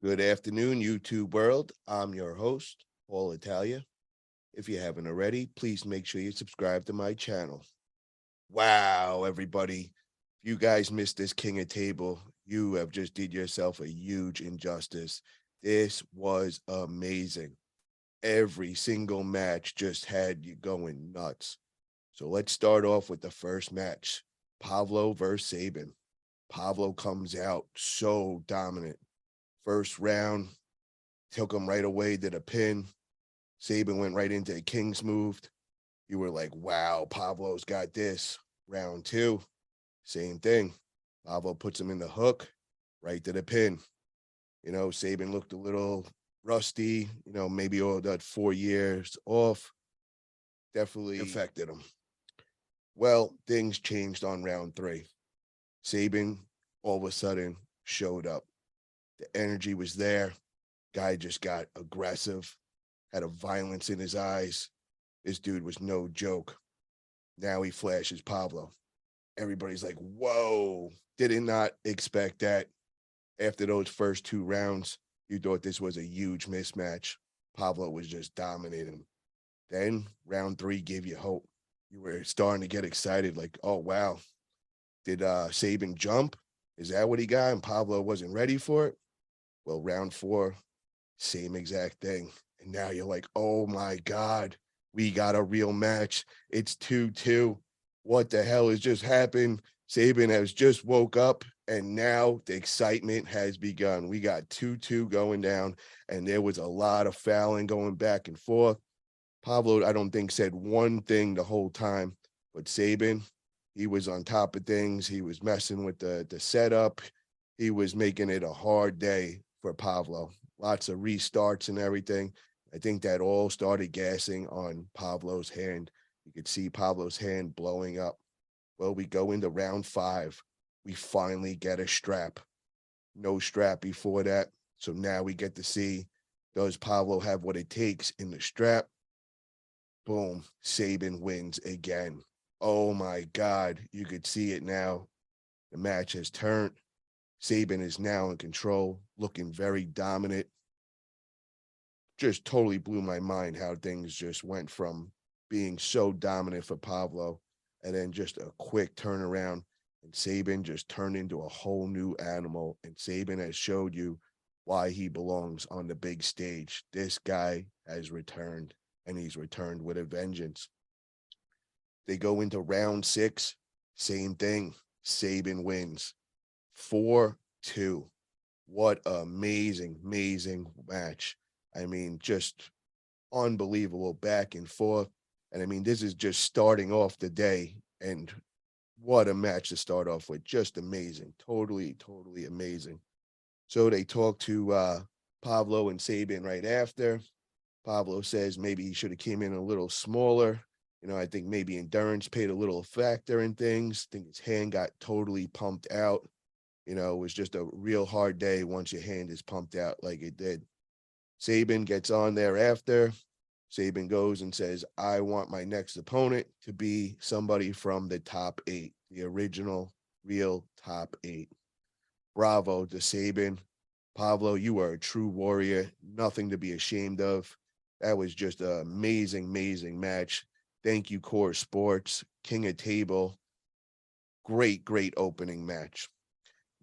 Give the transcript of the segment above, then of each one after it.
Good afternoon, YouTube world. I'm your host, Paul Italia. If you haven't already, please make sure you subscribe to my channel. Wow, everybody. If you guys missed this King of Table, you have just did yourself a huge injustice. This was amazing. Every single match just had you going nuts. So let's start off with the first match. Pavlo vs Sabin. Pavlo comes out so dominant. First round, took him right away, did a pin. Sabin went right into a King's move. You were like, wow, Pavlo's got this. Round two, same thing. Pavlo puts him in the hook, right to the pin. Sabin looked a little rusty, maybe all that 4 years off. Definitely affected him. Well, things changed on round three. Sabin all of a sudden showed up. The energy was there. Guy just got aggressive, had a violence in his eyes. This dude was no joke. Now he flashes Pavlo. Everybody's like, whoa, did not expect that. After those first 2 rounds, you thought this was a huge mismatch. Pavlo was just dominating. Then round 3 gave you hope. You were starting to get excited, like, oh, wow. Did Sabin jump? Is that what he got? And Pavlo wasn't ready for it? Well, round 4, same exact thing. And now you're like, oh, my God, we got a real match. It's 2-2. What the hell has just happened? Sabin has just woke up, and now the excitement has begun. We got 2-2 going down, and there was a lot of fouling going back and forth. Pavlo, I don't think, said one thing the whole time, but Sabin, he was on top of things. He was messing with the setup. He was making it a hard day for Pavlo. Lots of restarts and everything. I think that all started gassing on Pavlo's hand. You could see Pavlo's hand blowing up. Well, we go into round 5. We finally get a strap. No strap before that. So now we get to see, does Pavlo have what it takes in the strap? Boom, Sabin wins again. Oh my God, you could see it now. The match has turned. Sabin is now in control, looking very dominant. Just totally blew my mind how things just went from being so dominant for Pavlo and then just a quick turnaround. And Sabin just turned into a whole new animal. And Sabin has showed you why he belongs on the big stage. This guy has returned, and he's returned with a vengeance. They go into round 6, same thing. Sabin wins 4-2. What amazing, amazing match. I mean, just unbelievable back and forth. And I mean, this is just starting off the day. And what a match to start off with. Just amazing. Totally, totally amazing. So they talk to Pavlo and Sabin right after. Pavlo says maybe he should have came in a little smaller. I think maybe endurance played a little factor in things. I think his hand got totally pumped out. It was just a real hard day once your hand is pumped out like it did. Sabin gets on there after. Sabin goes and says, I want my next opponent to be somebody from the top 8, the original, real top 8. Bravo to Sabin. Pavlo, you are a true warrior. Nothing to be ashamed of. That was just an amazing, amazing match. Thank you, Core Sports. King of Table. Great, great opening match.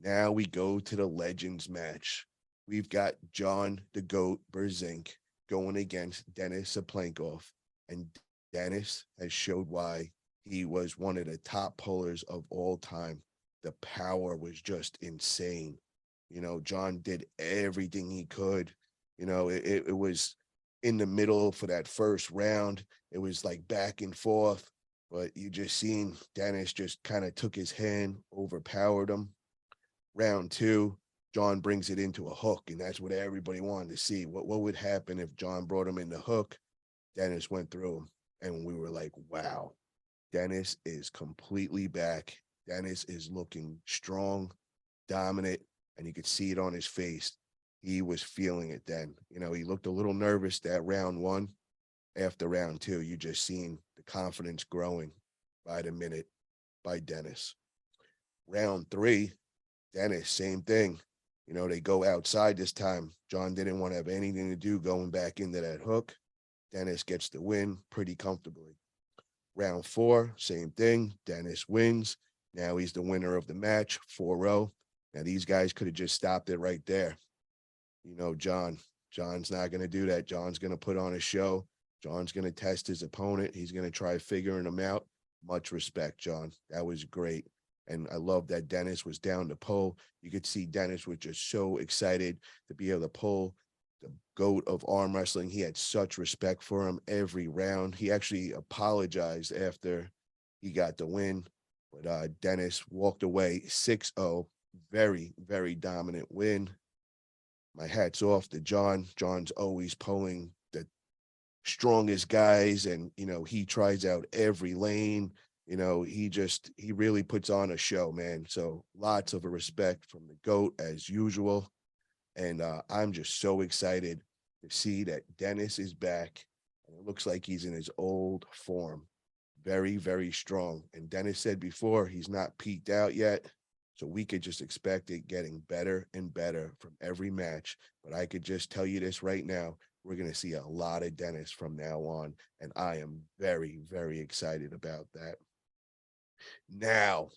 Now we go to the Legends match. We've got John the Goat Brzenk going against Denis Cyplenkov. And Denis has showed why he was one of the top pullers of all time. The power was just insane. John did everything he could. It was in the middle for that first round. It was like back and forth, but you just seen Denis just kind of took his hand, overpowered him. Round 2, John brings it into a hook, and that's what everybody wanted to see. What would happen if John brought him in the hook? Denis went through him, and we were like, wow, Denis is completely back. Denis is looking strong, dominant, and you could see it on his face. He was feeling it then. He looked a little nervous that round 1. After round 2, you just seen the confidence growing by the minute by Denis. Round 3, Denis, same thing. They go outside this time. John didn't want to have anything to do going back into that hook. Dennis gets the win pretty comfortably. Round 4, same thing. Dennis wins. Now he's the winner of the match, 4-0. Now these guys could have just stopped it right there. John's not going to do that. John's going to put on a show. John's going to test his opponent. He's going to try figuring him out. Much respect, John. That was great. And I love that Dennis was down to pull. You could see Dennis was just so excited to be able to pull the GOAT of arm wrestling. He had such respect for him every round. He actually apologized after he got the win. But Dennis walked away 6-0. Very, very dominant win. My hat's off to John. John's always pulling the strongest guys, and he tries out every lane. He really puts on a show, man. So lots of respect from the GOAT as usual. And I'm just so excited to see that Dennis is back. And it looks like he's in his old form. Very, very strong. And Dennis said before, he's not peaked out yet. So we could just expect it getting better and better from every match. But I could just tell you this right now. We're going to see a lot of Dennis from now on. And I am very, very excited about that. Now,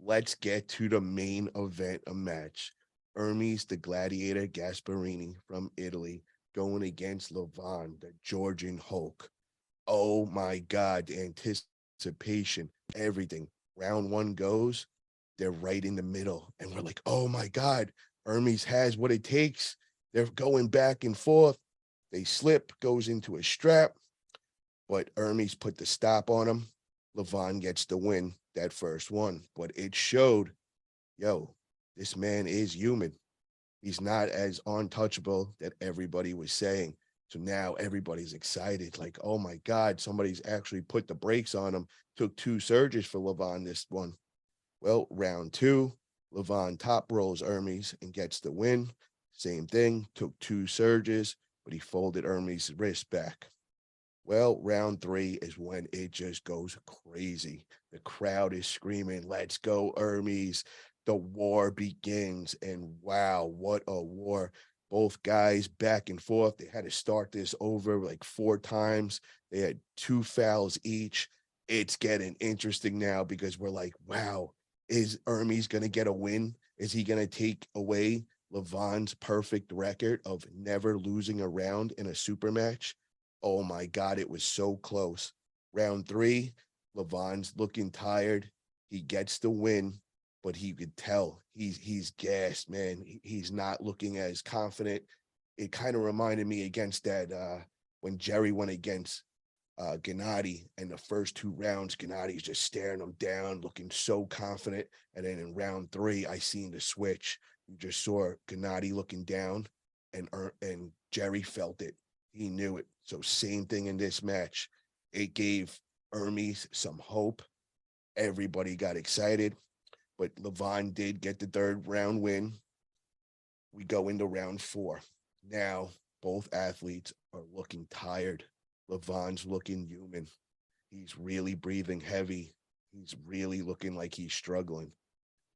let's get to the main event of match. Ermes, the Gladiator Gasparini from Italy, going against Levan, the Georgian Hulk. Oh my God, the anticipation, everything. Round 1 goes, they're right in the middle. And we're like, oh my God, Ermes has what it takes. They're going back and forth. They slip, goes into a strap, but Ermes put the stop on him. Levan gets the win that first one. But it showed, this man is human. He's not as untouchable that everybody was saying. So now everybody's excited. Like, oh my God, somebody's actually put the brakes on him. Took 2 surges for Levan this one. Well, round 2, Levan top rolls Ermes and gets the win. Same thing, took 2 surges, but he folded Ermes' wrist back. Well, round 3 is when it just goes crazy. The crowd is screaming, let's go, Ermes. The war begins, and wow, what a war. Both guys back and forth. They had to start this over like 4 times. They had 2 fouls each. It's getting interesting now because we're like, wow, is Ermes going to get a win? Is he going to take away Levan's perfect record of never losing a round in a super match? Oh my God, it was so close. Round 3, Levan's looking tired. He gets the win, but he could tell he's gassed, man. He's not looking as confident. It kind of reminded me against that when Jerry went against Gennady, and the first 2 rounds, Gennady's just staring him down, looking so confident. And then in round 3, I seen the switch. You just saw Gennady looking down, and Jerry felt it. He knew it. So same thing in this match. It gave Ermes some hope. Everybody got excited, but Levan did get the 3rd round win. We go into round 4. Now, both athletes are looking tired. Levan's looking human. He's really breathing heavy. He's really looking like he's struggling.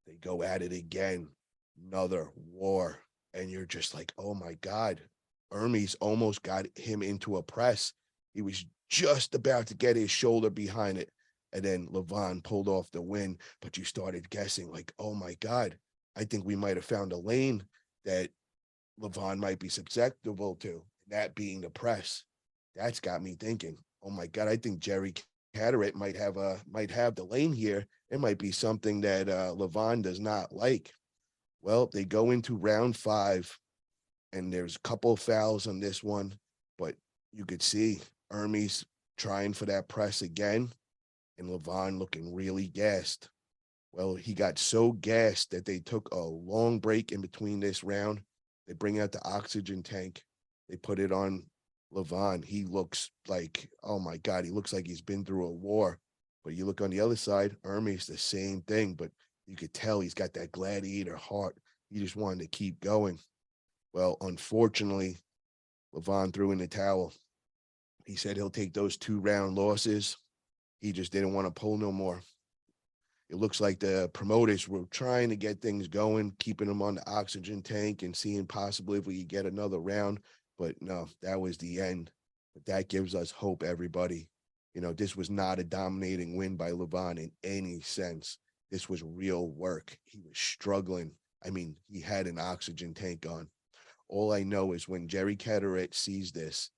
They go at it again. Another war. And you're just like, oh my God. Ermes almost got him into a press. He was just about to get his shoulder behind it. And then Levan pulled off the win. But you started guessing like, oh my God, I think we might have found a lane that Levan might be susceptible to, that being the press. That's got me thinking, oh my God, I think Jerry Carteret might have the lane here. It might be something that Levan does not like. Well, they go into round 5, and there's a couple of fouls on this one, but you could see Ermes trying for that press again, and Levan looking really gassed. Well, he got so gassed that they took a long break in between this round. They bring out the oxygen tank. They put it on Levan. He looks like, oh my God, he looks like he's been through a war. But you look on the other side, Ermes, the same thing, but you could tell he's got that gladiator heart. He just wanted to keep going. Well, unfortunately, Levan threw in the towel. He said he'll take those 2 round losses. He just didn't want to pull no more. It looks like the promoters were trying to get things going, keeping him on the oxygen tank and seeing possibly if we could get another round. But no, that was the end. But that gives us hope, everybody. This was not a dominating win by Levan in any sense. This was real work. He was struggling. I mean, he had an oxygen tank on. All I know is when Jerry Caderet sees this,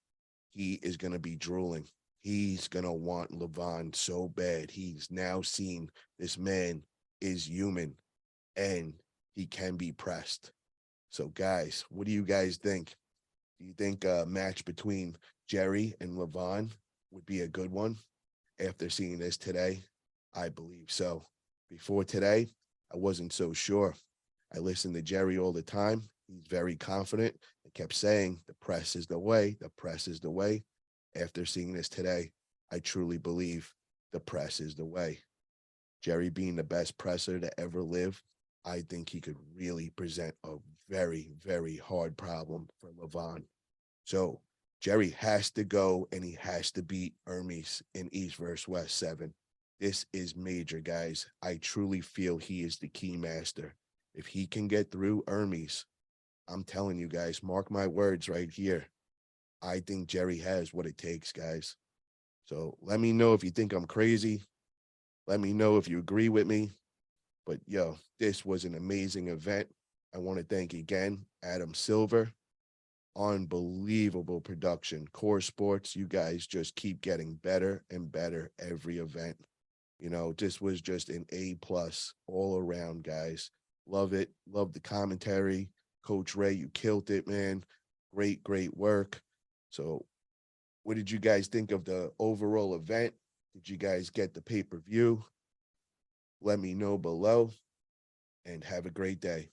he is going to be drooling. He's going to want Levan so bad. He's now seen this man is human and he can be pressed. So, guys, what do you guys think? Do you think a match between Jerry and Levan would be a good one after seeing this today? I believe so. Before today, I wasn't so sure. I listen to Jerry all the time. He's very confident and kept saying the press is the way, the press is the way. After seeing this today, I truly believe the press is the way. Jerry being the best presser to ever live, I think he could really present a very, very hard problem for Levan. So Jerry has to go and he has to beat Ermes in East versus West 7. This is major, guys. I truly feel he is the key master. If he can get through Ermes, I'm telling you guys, mark my words right here. I think Jerry has what it takes, guys. So let me know if you think I'm crazy. Let me know if you agree with me. But yo, this was an amazing event. I want to thank again Adam Silver. Unbelievable production. Core Sports, you guys just keep getting better and better every event. This was just an A+ all around, guys. Love it. Love the commentary. Coach Ray, you killed it, man. Great, great work. So, what did you guys think of the overall event? Did you guys get the pay-per-view? Let me know below and have a great day.